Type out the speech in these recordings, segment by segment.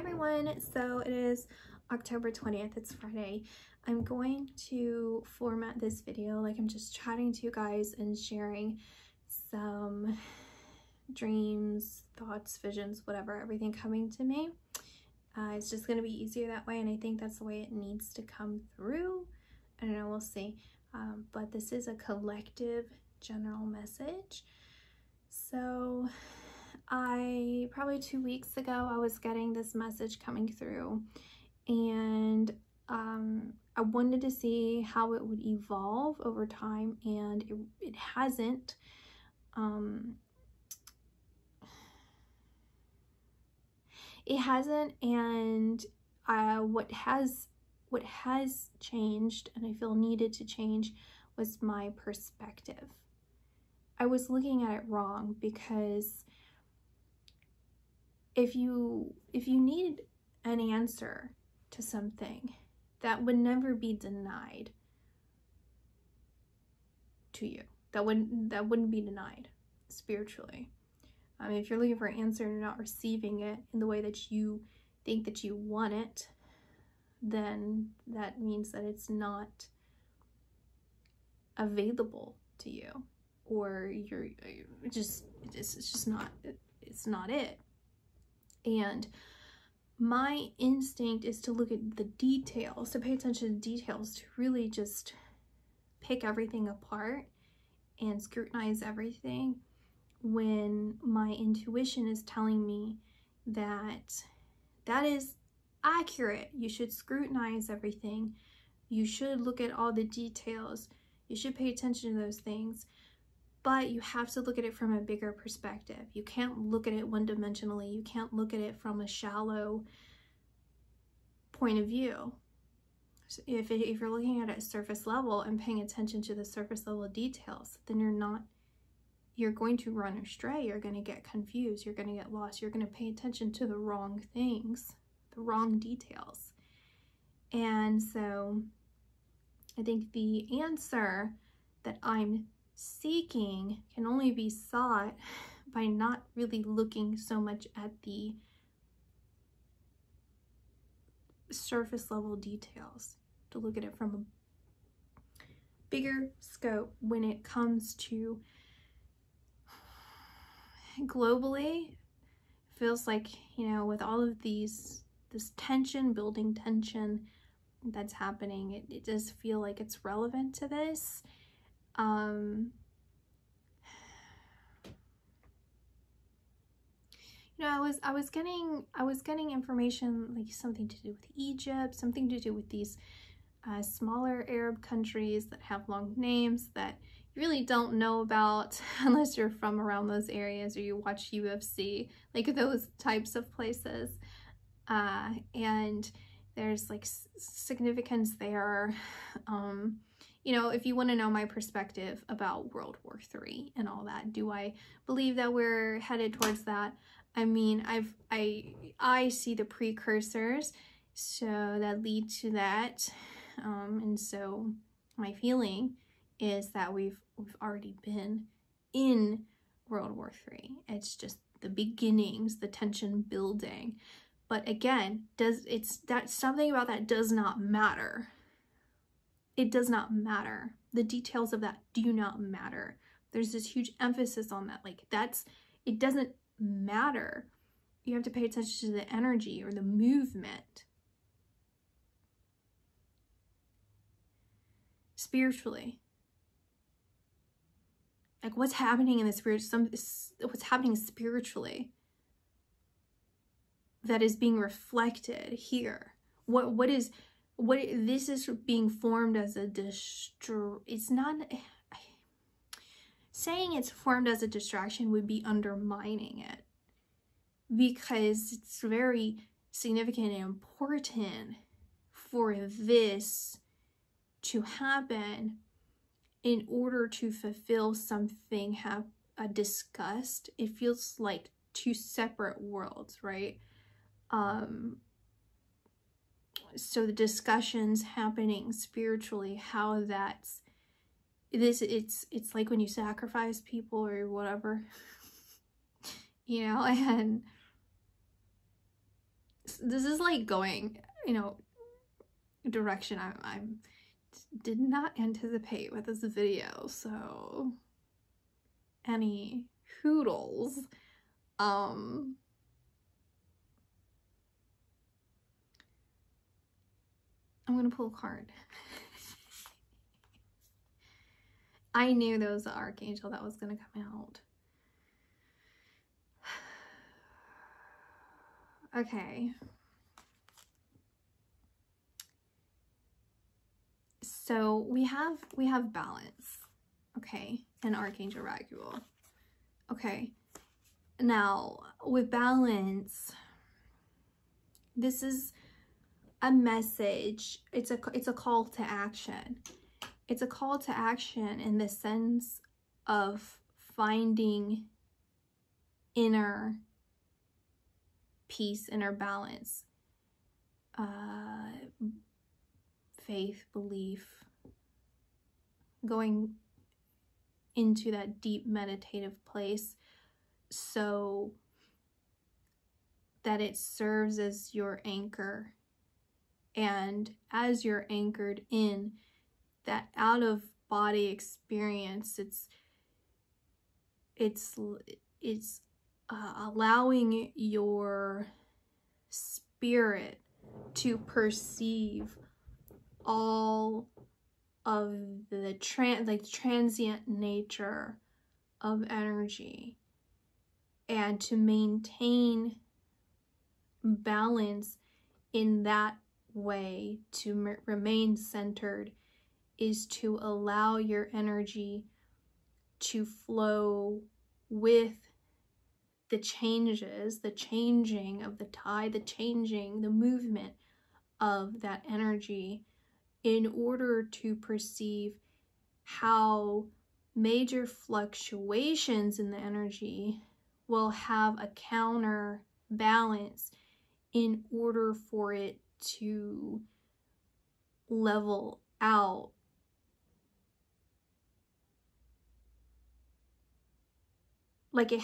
everyone, so it is October 20th, it's Friday. I'm going to format this video like I'm just chatting to you guys and sharing some dreams, thoughts, visions, whatever, everything coming to me. It's just going to be easier that way, and I think that's the way it needs to come through. I don't know, we'll see. But this is a collective general message. So probably 2 weeks ago, I was getting this message coming through, and I wanted to see how it would evolve over time, and it hasn't. It hasn't, and what has changed, and I feel needed to change, was my perspective. I was looking at it wrong, because if you need an answer to something, that would never be denied to you. That wouldn't be denied spiritually. If you're looking for an answer and you're not receiving it in the way that you think that you want it, then that means that it's not available to you, or it's not it. And my instinct is to look at the details, to pay attention to details, to really just pick everything apart and scrutinize everything, when my intuition is telling me that that is accurate. You should scrutinize everything. You should look at all the details. You should pay attention to those things. But you have to look at it from a bigger perspective. You can't look at it one-dimensionally. You can't look at it from a shallow point of view. So if you're looking at it at surface level and paying attention to the surface level details, then you're going to run astray. You're going to get confused. You're going to get lost. You're going to pay attention to the wrong things, the wrong details. And so I think the answer that I'm seeking can only be sought by not really looking so much at the surface level details, to look at it from a bigger scope when it comes to globally. Feels like, with all of this tension, building tension that's happening, it does feel like it's relevant to this. I was getting information, like something to do with Egypt, something to do with these smaller Arab countries that have long names that you really don't know about unless you're from around those areas or you watch UFC, like those types of places. And there's like significance there. If you want to know my perspective about World War III and all that, do I believe that we're headed towards that? I mean, I see the precursors so that lead to that, and so my feeling is that we've already been in World War III. It's just the beginnings, the tension building. But again, something about that does not matter. It does not matter. The details of that do not matter. There's this huge emphasis on that. Like, it doesn't matter. You have to pay attention to the energy or the movement. Spiritually. Like, what's happening in the spirit, what's happening spiritually that is being reflected here. This is being formed as it's not, saying it's formed as a distraction would be undermining it, because it's very significant and important for this to happen in order to fulfill something discussed. It feels like two separate worlds, right? So the discussions happening spiritually, how it's like when you sacrifice people or whatever, and this is like going, you know, direction I did not anticipate with this video, so any hoodles. I'm gonna pull a card. I knew there was the Archangel that was gonna come out. Okay. So we have balance, okay, and Archangel Raguel. Okay. Now, with balance, this is a message. It's a call to action. It's a call to action in the sense of finding inner peace, inner balance, faith, belief, going into that deep meditative place so that it serves as your anchor. And as you're anchored in that out of body experience, it's allowing your spirit to perceive all of the transient nature of energy, and to maintain balance in that way, to remain centered, is to allow your energy to flow with the changes, the changing of the tide, the movement of that energy, in order to perceive how major fluctuations in the energy will have a counter balance in order for it to level out. Like they're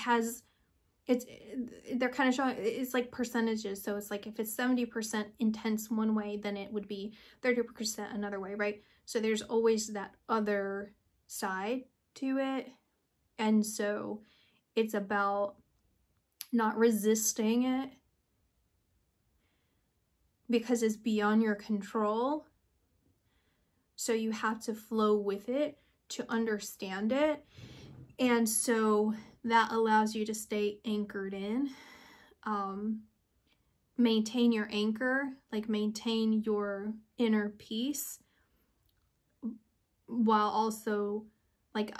kind of showing, it's like percentages. So it's like if it's 70% intense one way, then it would be 30% another way, right? So there's always that other side to it. And so it's about not resisting it because it's beyond your control. So you have to flow with it to understand it. And so that allows you to stay anchored in, maintain your anchor, like maintain your inner peace, while also like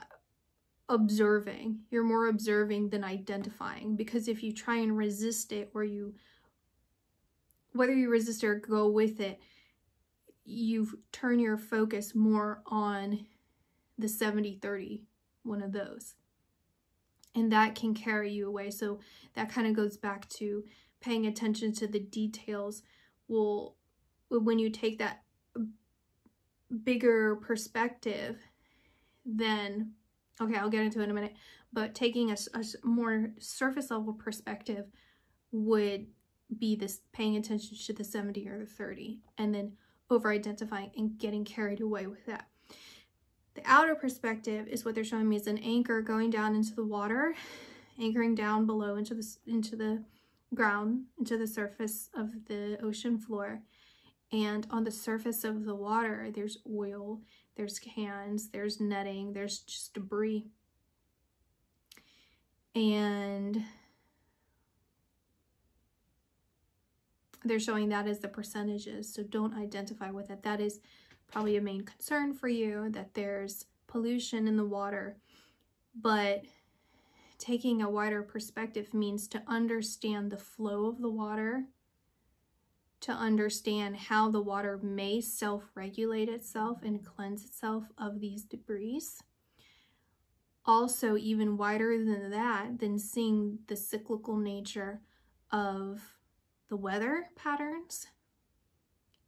observing. You're more observing than identifying, because if you try and resist it, or whether you resist or go with it, you turn your focus more on the 70-30, one of those. And that can carry you away. So that kind of goes back to paying attention to the details. Well, when you take that bigger perspective, then, okay, I'll get into it in a minute, but taking a more surface level perspective would be this paying attention to the 70 or the 30, and then over identifying and getting carried away with that. The outer perspective is what they're showing me is an anchor going down into the water, anchoring down below into the ground, into the surface of the ocean floor. And on the surface of the water, there's oil, there's cans, there's netting, there's just debris. And they're showing that as the percentages, so don't identify with it. That is probably a main concern for you, that there's pollution in the water. But taking a wider perspective means to understand the flow of the water, to understand how the water may self-regulate itself and cleanse itself of these debris. Also, even wider than that, than seeing the cyclical nature of the weather patterns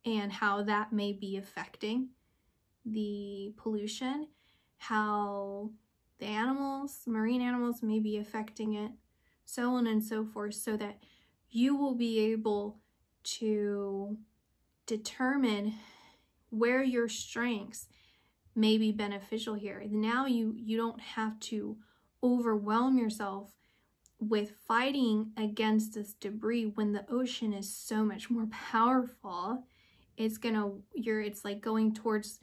and how that may be affecting the pollution, how the animals, marine animals, may be affecting it, so on and so forth, so that you will be able to determine where your strengths may be beneficial here. Now you don't have to overwhelm yourself with fighting against this debris when the ocean is so much more powerful. It's like going towards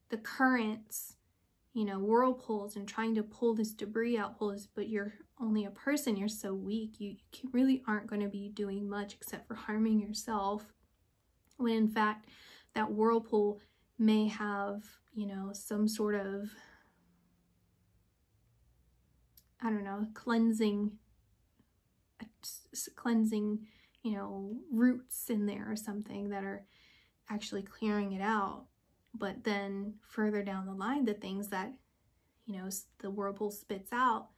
the currents, you know, whirlpools, and trying to pull this debris out, but you're only a person, you're so weak, you really aren't going to be doing much except for harming yourself, when in fact that whirlpool may have, you know, some sort of, I don't know, cleansing, you know, roots in there or something that are actually clearing it out. But then further down the line, the things that, you know, the whirlpool spits out,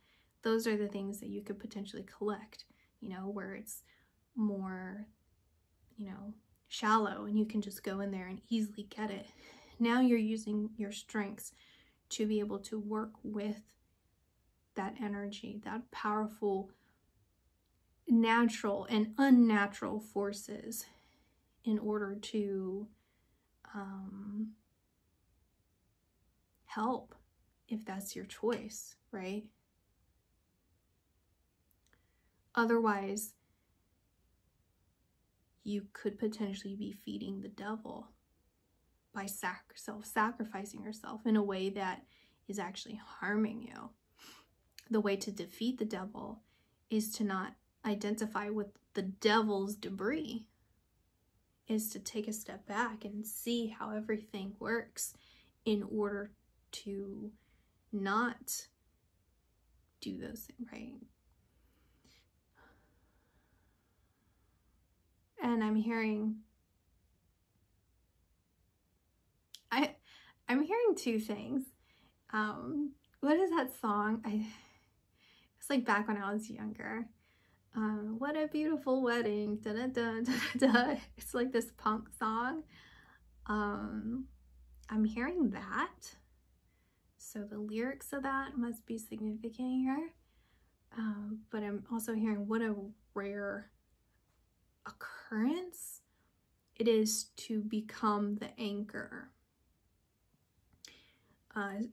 those are the things that you could potentially collect, you know, where it's more, you know, shallow and you can just go in there and easily get it. Now you're using your strengths to be able to work with that energy, that powerful natural and unnatural forces, in order to help, if that's your choice, right? Otherwise, you could potentially be feeding the devil by self-sacrificing yourself in a way that is actually harming you. The way to defeat the devil is to not identify with the devil's debris, is to take a step back and see how everything works in order to not do those things, right? And I'm hearing two things. What is that song? It's like back when I was younger. What a beautiful wedding, da da da da da. It's like this punk song. I'm hearing that, so the lyrics of that must be significant here. But I'm also hearing what a rare occurrence it is to become the anchor.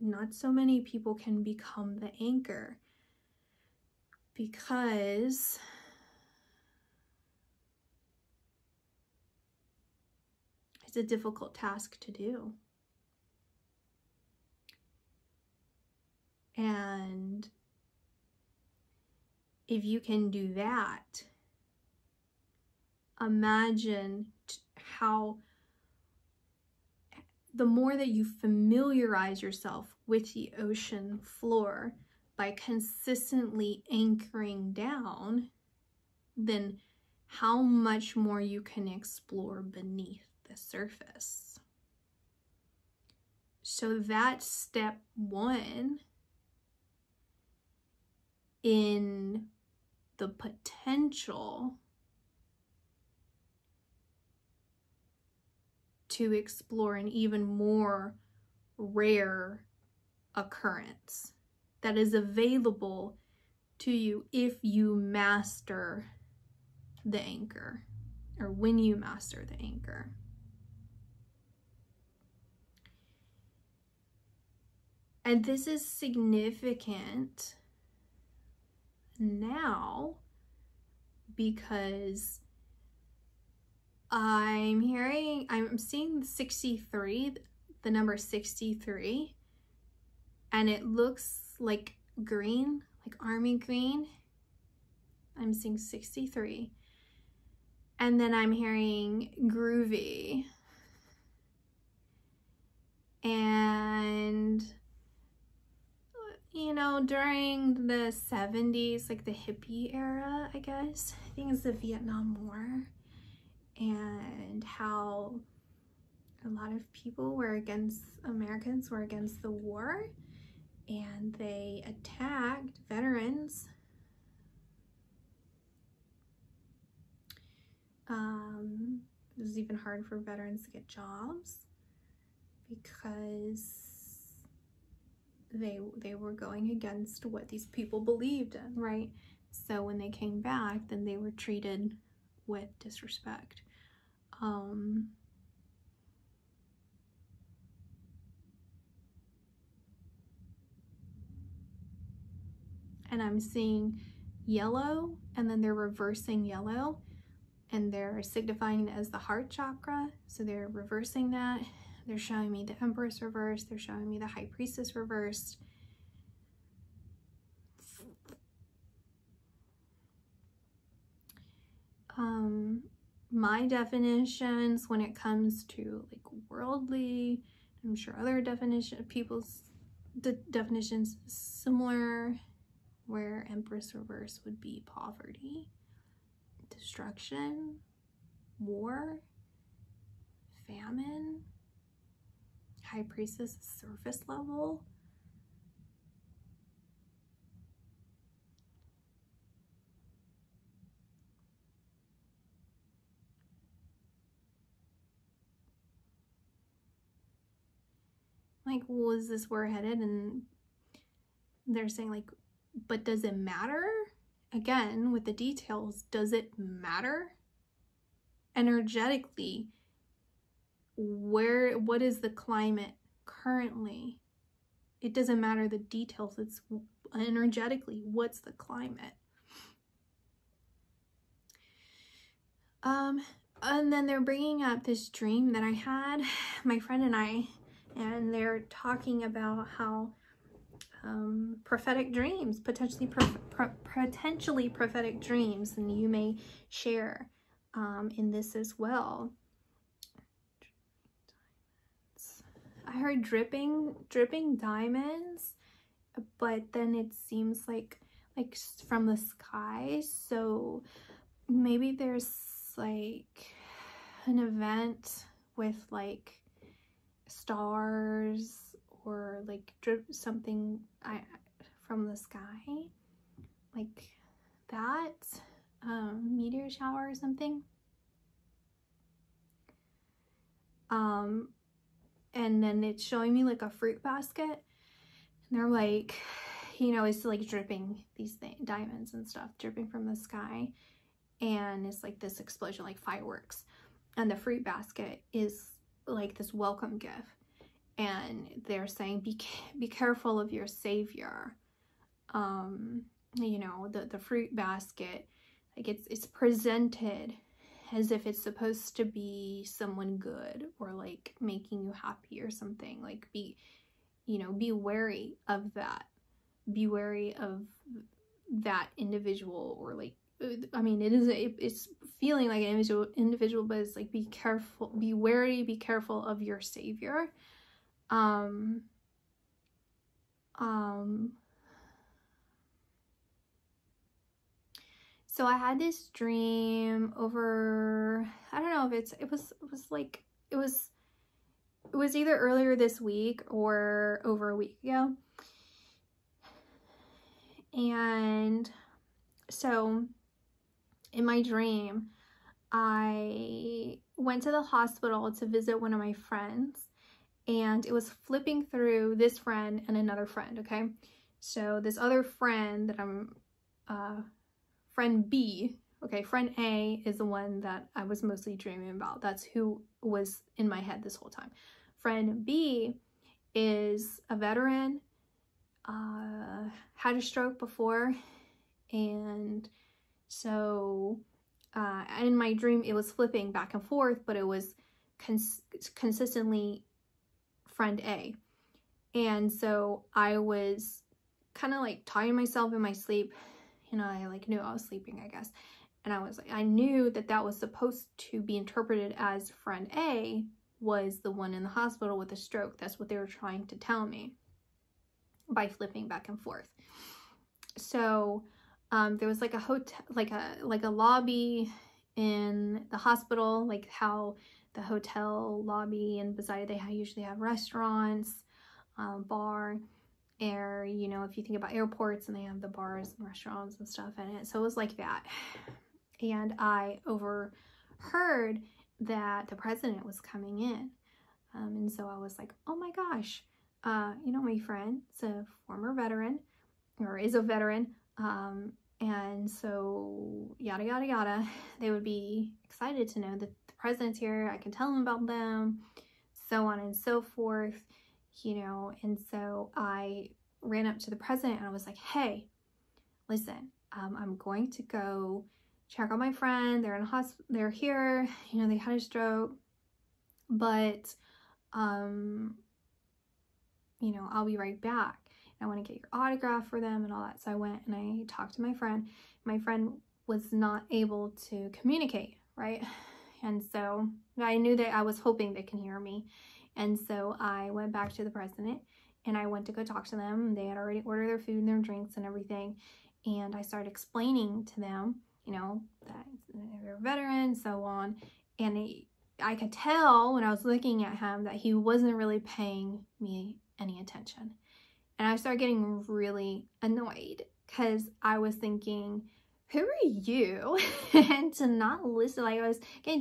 Not so many people can become the anchor, because it's a difficult task to do. And if you can do that, imagine how the more that you familiarize yourself with the ocean floor by consistently anchoring down, then how much more you can explore beneath the surface. So that's step one in the potential to explore an even more rare occurrence that is available to you if you master the anchor, or when you master the anchor. And this is significant now because I'm seeing 63, the number 63, and it looks like green, like army green. I'm seeing 63. And then I'm hearing groovy. And, you know, during the 70s, like the hippie era, I guess, I think it's the Vietnam War, and how a lot of people Americans were against the war, and they attacked veterans. It was even hard for veterans to get jobs because they were going against what these people believed in, right? So when they came back, then they were treated with disrespect. And I'm seeing yellow, and then they're reversing yellow, and they're signifying it as the heart chakra. So they're reversing that. They're showing me the Empress reversed. They're showing me the High Priestess reversed. My definitions when it comes to like worldly, I'm sure other people's definitions similar, where Empress reverse would be poverty, destruction, war, famine. High Priestess is surface level. Like, well, is this where we're headed? And they're saying like, but does it matter? Again, with the details, does it matter? Energetically, what is the climate currently? It doesn't matter the details, it's energetically, what's the climate? And then they're bringing up this dream that I had, my friend and I, and they're talking about how prophetic dreams, potentially prophetic dreams, and you may share in this as well. I heard dripping diamonds, but then it seems like from the sky. So maybe there's like an event with like stars or like something from the sky, like that, meteor shower or something. And then it's showing me like a fruit basket, and they're like, you know, it's like dripping these diamonds and stuff dripping from the sky, and it's like this explosion, like fireworks, and the fruit basket is like this welcome gift, and they're saying be careful of your savior. You know, the fruit basket, like it's presented as if it's supposed to be someone good or like making you happy or something. Like be wary of that. Be wary of that individual, or like, I mean, it's feeling like an individual, but it's like be careful, be wary, be careful of your savior. So I had this dream over, I don't know if it was either earlier this week or over a week ago. And so in my dream, I went to the hospital to visit one of my friends, and it was flipping through this friend and another friend, okay? So this other friend that I'm, friend B, okay, friend A is the one that I was mostly dreaming about. That's who was in my head this whole time. Friend B is a veteran, had a stroke before, and so in my dream it was flipping back and forth, but it was consistently friend A. And so I was kind of like talking to myself in my sleep, you know, I like knew I was sleeping, I guess, and I was like, I knew that was supposed to be interpreted as friend A was the one in the hospital with a stroke. That's what they were trying to tell me by flipping back and forth. So there was like a hotel, like a lobby in the hospital, like how the hotel lobby, and beside they usually have restaurants, bar, air, you know, if you think about airports and they have the bars and restaurants and stuff in it. So it was like that. And I overheard that the president was coming in. And so I was like, oh my gosh, you know, my friend is a former veteran, or is a veteran. And so yada, yada, yada. They would be excited to know that the president's here, I can tell him about them, so on and so forth, you know. And so I ran up to the president and I was like, hey, listen, I'm going to go check on my friend. They're in a hospital, they're here, you know, they had a stroke, but, you know, I'll be right back. I want to get your autograph for them and all that. So I went and I talked to my friend. My friend was not able to communicate, right? And so I knew that I was hoping they can hear me. And so I went back to the president and I went to go talk to them. They had already ordered their food and their drinks and everything. And I started explaining to them, you know, that they're a veteran, so on. And I could tell when I was looking at him that he wasn't really paying me any attention. And I started getting really annoyed because I was thinking, who are you? And to not listen, like I was getting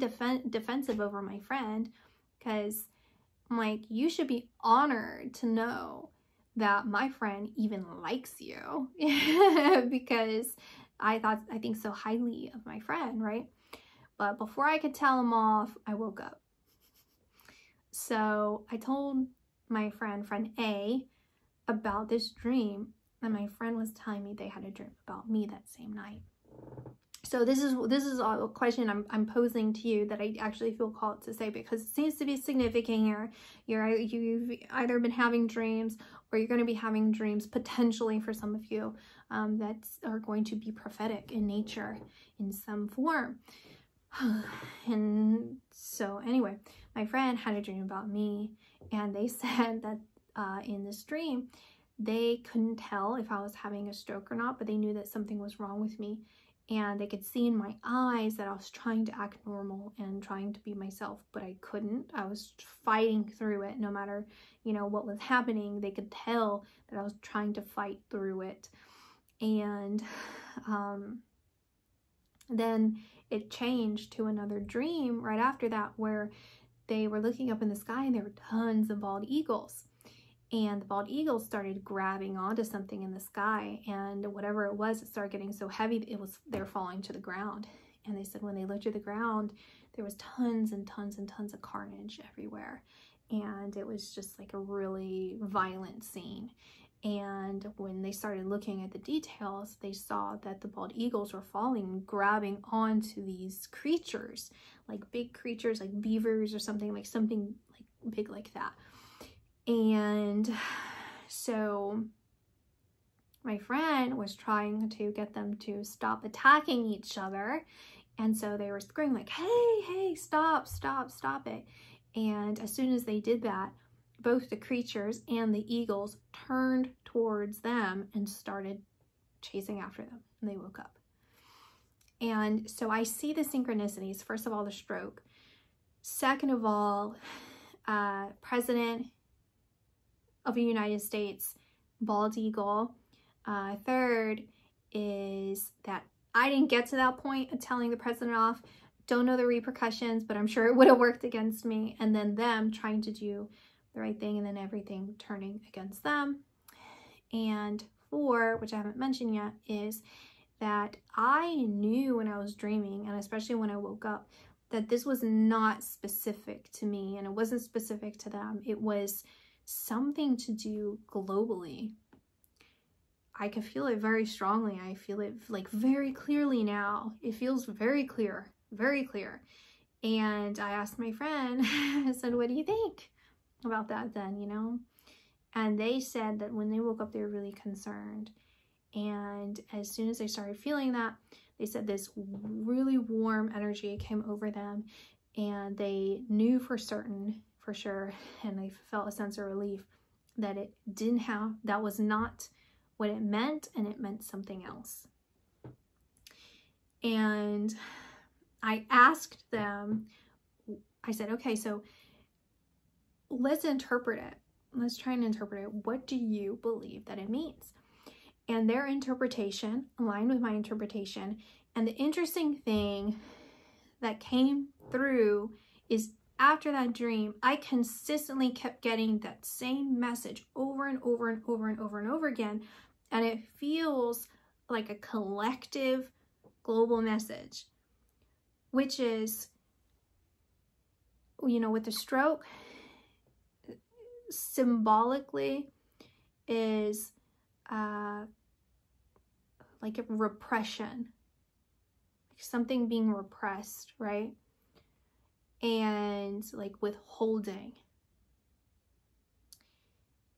defensive over my friend because I'm like, you should be honored to know that my friend even likes you because I think so highly of my friend, right? But before I could tell him off, I woke up. So I told my friend A, about this dream, and my friend was telling me they had a dream about me that same night. So this is a question I'm posing to you that I actually feel called to say because it seems to be significant here. You've either been having dreams or you're going to be having dreams potentially for some of you that are going to be prophetic in nature in some form. And so anyway, my friend had a dream about me, and they said that in this dream, they couldn't tell if I was having a stroke or not, but they knew that something was wrong with me. And they could see in my eyes that I was trying to act normal and trying to be myself, but I couldn't. I was fighting through it no matter, you know, what was happening. They could tell that I was trying to fight through it. And then it changed to another dream right after that where they were looking up in the sky and there were tons of bald eagles. And the bald eagles started grabbing onto something in the sky, and whatever it was, it started getting so heavy they're falling to the ground. And they said when they looked at the ground, there was tons and tons and tons of carnage everywhere, and it was just like a really violent scene. And when they started looking at the details, they saw that the bald eagles were falling, grabbing onto these creatures, like big creatures like beavers or something like big like that. And so my friend was trying to get them to stop attacking each other. And so they were screaming like, hey, stop it. And as soon as they did that, both the creatures and the eagles turned towards them and started chasing after them. And they woke up. And so I see the synchronicities. First of all, the stroke. Second of all, President of the United States, bald eagle. Third is that I didn't get to that point of telling the president off. Don't know the repercussions, but I'm sure it would have worked against me. And then them trying to do the right thing and then everything turning against them. And 4, which I haven't mentioned yet, is that I knew when I was dreaming, and especially when I woke up, that this was not specific to me and it wasn't specific to them. It was something to do globally. I can feel it very strongly. I feel it like very clearly now. It feels very clear, very clear. And I asked my friend, I said, what do you think about that then, you know? And they said that when they woke up, they were really concerned. And as soon as they started feeling that, they said this really warm energy came over them, and they knew for sure, and they felt a sense of relief that it didn't have, that was not what it meant, and it meant something else. And I asked them, I said, okay, so let's interpret it. Let's try and interpret it. What do you believe that it means? And their interpretation aligned with my interpretation. And the interesting thing that came through is after that dream, I consistently kept getting that same message over and over and over and over and over again. And it feels like a collective global message, which is you know, with the stroke, symbolically is like a repression, something being repressed, right? And like withholding.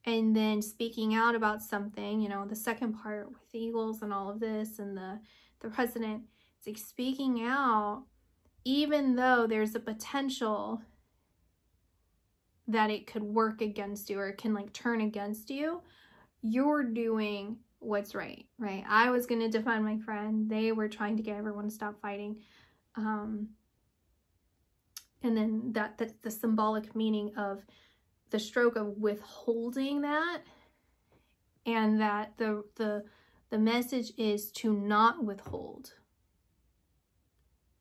And then speaking out about something, you know, the second part with the eagles and all of this and the president, it's like speaking out, even though there's a potential that it could work against you or it can like turn against you, you're doing what's right, right? I was going to defend my friend. They were trying to get everyone to stop fighting. And then that's the symbolic meaning of the stroke of withholding that, and that the message is to not withhold,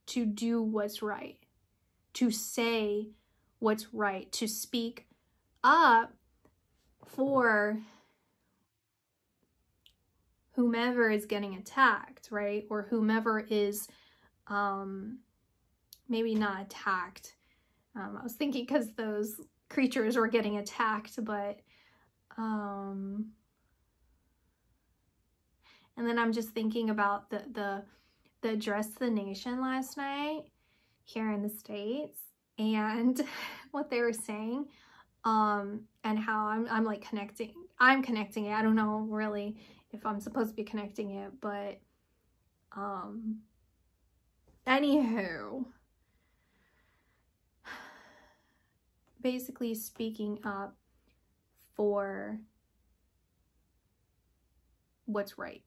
to do what's right, to say what's right, to speak up for whomever is getting attacked, right? Or whomever is maybe not attacked. I was thinking because those creatures were getting attacked, but and then I'm just thinking about the address to the nation last night here in the States and what they were saying, and how I'm like connecting it. I don't know really if I'm supposed to be connecting it, but anywho, basically speaking up for what's right,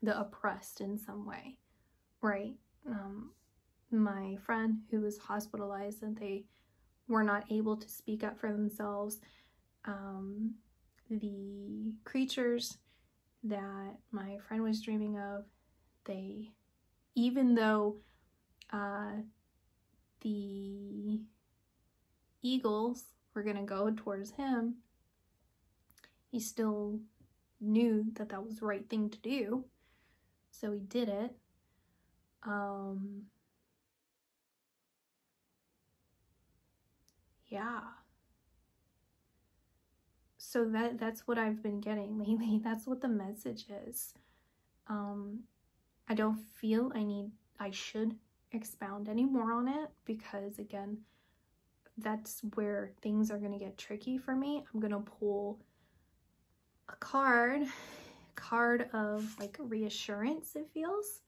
the oppressed in some way, right? My friend who was hospitalized and they were not able to speak up for themselves, the creatures that my friend was dreaming of, they, even though the eagles were gonna go towards him, he still knew that that was the right thing to do, so he did it. Yeah. So that's what I've been getting lately. That's what the message is. I don't feel I should expound any more on it, because again, that's where things are gonna get tricky for me. I'm gonna pull a card of like reassurance, it feels.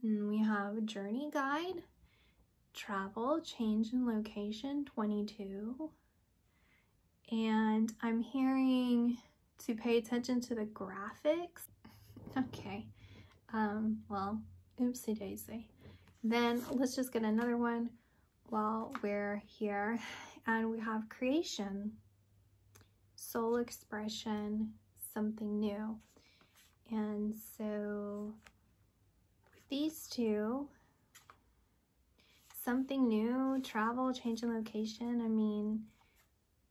And we have a journey guide, travel, change in location, 22. And I'm hearing to pay attention to the graphics. Okay, well, oopsie daisy. Then let's just get another one while we're here. And we have creation, soul expression, something new. And so with these two, something new, travel, change in location, I mean,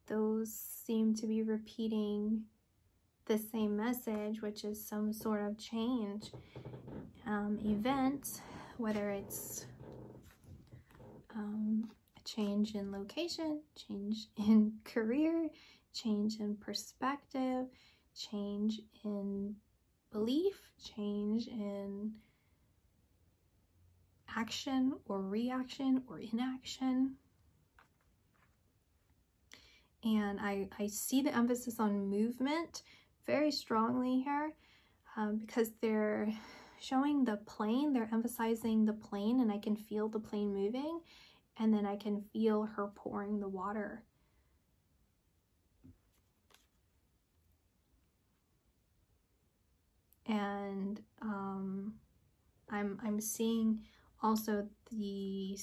those seem to be repeating the same message, which is some sort of change, event, whether it's a change in location, change in career, change in perspective, change in belief, change in action or reaction or inaction. And I see the emphasis on movement very strongly here, because they're showing the plane, they're emphasizing the plane, and I can feel the plane moving, and then I can feel her pouring the water. And I'm seeing also the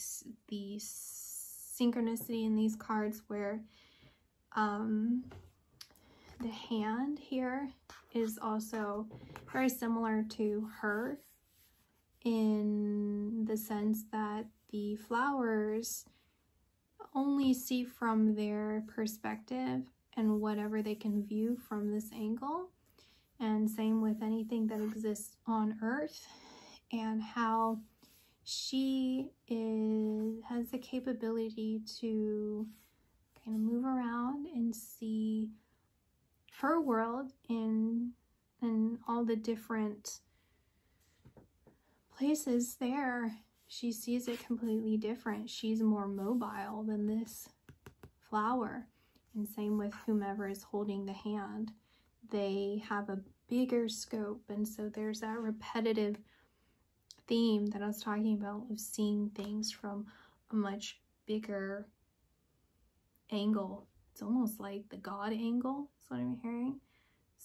synchronicity in these cards where the hand here is also very similar to her, in the sense that the flowers only see from their perspective and whatever they can view from this angle. And same with anything that exists on Earth, and how she has the capability to kind of move around and see her world in all the different places there. She sees it completely different. She's more mobile than this flower. And same with whomever is holding the hand. They have a bigger scope, and so there's that repetitive theme that I was talking about of seeing things from a much bigger angle. It's almost like the God angle is what I'm hearing.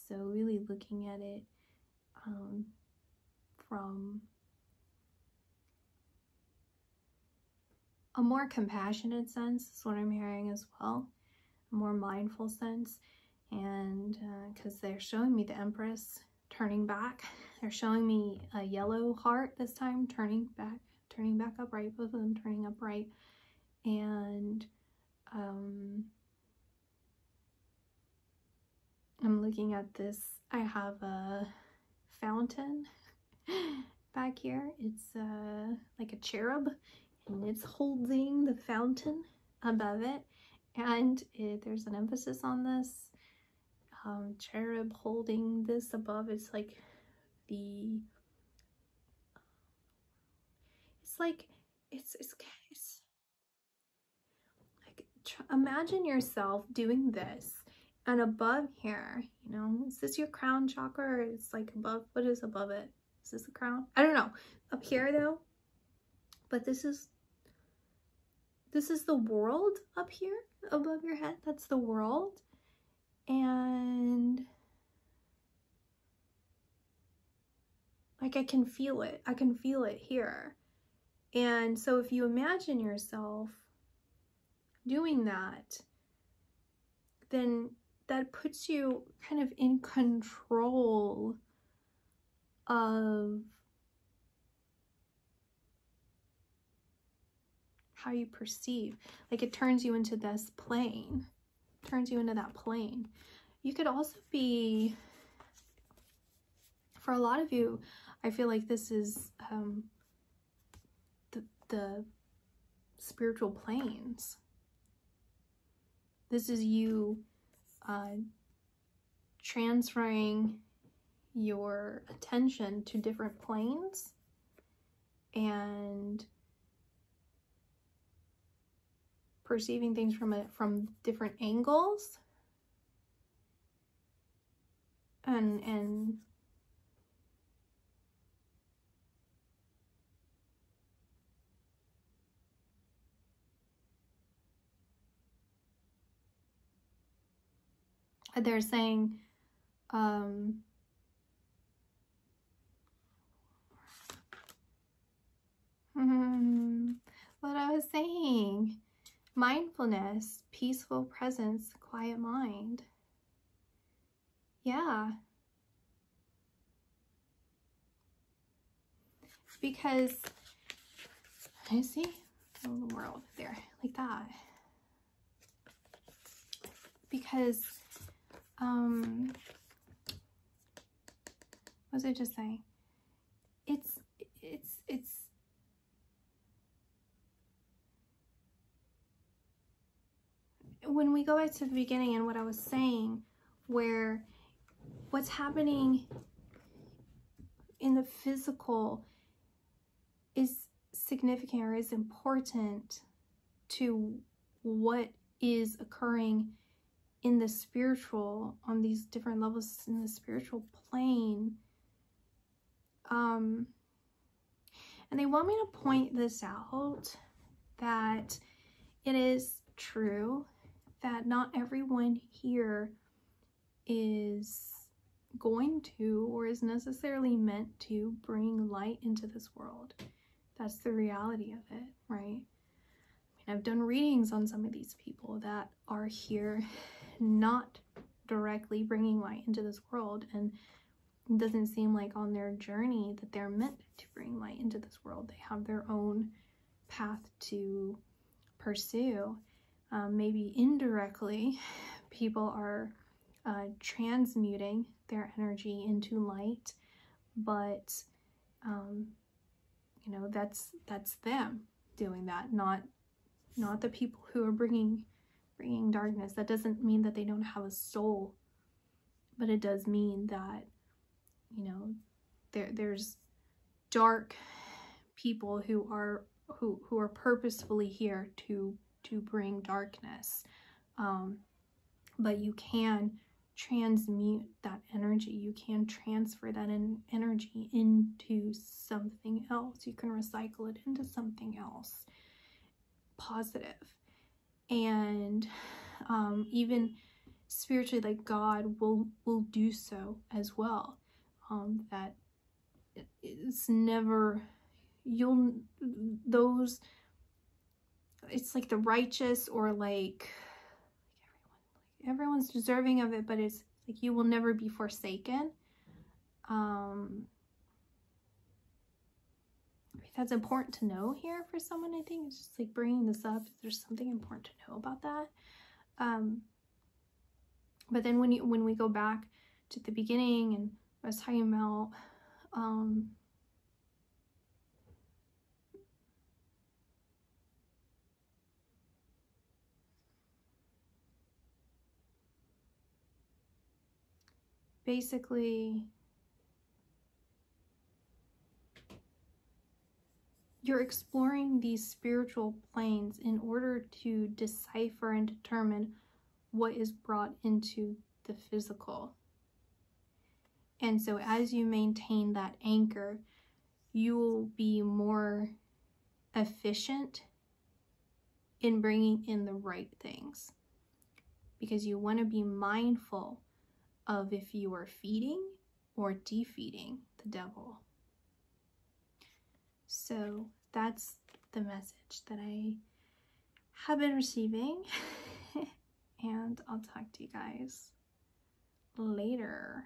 So really looking at it from a more compassionate sense is what I'm hearing as well, a more mindful sense. And because they're showing me the Empress turning back, they're showing me a yellow heart this time turning back upright, both of them turning upright. And I'm looking at this. I have a fountain back here. It's like a cherub, and it's holding the fountain above it. And there's an emphasis on this. Cherub holding this above. It's like it's like imagine yourself doing this, and above here, you know, is this your crown chakra, or it's like above? What is above it? Is this a crown? I don't know. Up here though, but this is the world up here above your head. That's the world. And like I can feel it here. And so if you imagine yourself doing that, then that puts you kind of in control of how you perceive. Like it turns you into this plane, turns you into that plane. You could also be, for a lot of you, I feel like this is the spiritual planes. This is you transferring your attention to different planes and perceiving things from different angles, and they're saying what I was saying, mindfulness, peaceful presence, quiet mind. Yeah. Because I see the world there like that. Because what was I just saying? It's when we go back to the beginning and what I was saying, where what's happening in the physical is significant or is important to what is occurring in the spiritual, on these different levels in the spiritual plane. And they want me to point this out, that it is true that not everyone here is going to or is necessarily meant to bring light into this world. That's the reality of it, right? I mean, I've done readings on some of these people that are here not directly bringing light into this world, and it doesn't seem like on their journey that they're meant to bring light into this world. They have their own path to pursue. Maybe indirectly, people are transmuting their energy into light, but you you know, that's them doing that, not the people who are bringing darkness. That doesn't mean that they don't have a soul, but it does mean that, you know, there's dark people who are purposefully here to bring darkness. But you can transmute that energy. You can transfer that energy into something else. You can recycle it into something else positive. And even spiritually, like God will do so as well. That it's never, it's like the righteous, or like everyone's deserving of it, but it's like you will never be forsaken. That's important to know here for someone. I think it's just like bringing this up. There's something important to know about that. But then when we go back to the beginning, and I was talking about basically you're exploring these spiritual planes in order to decipher and determine what is brought into the physical. And so as you maintain that anchor, you will be more efficient in bringing in the right things, because you want to be mindful of if you are feeding or defeating the devil. So that's the message that I have been receiving. And I'll talk to you guys later.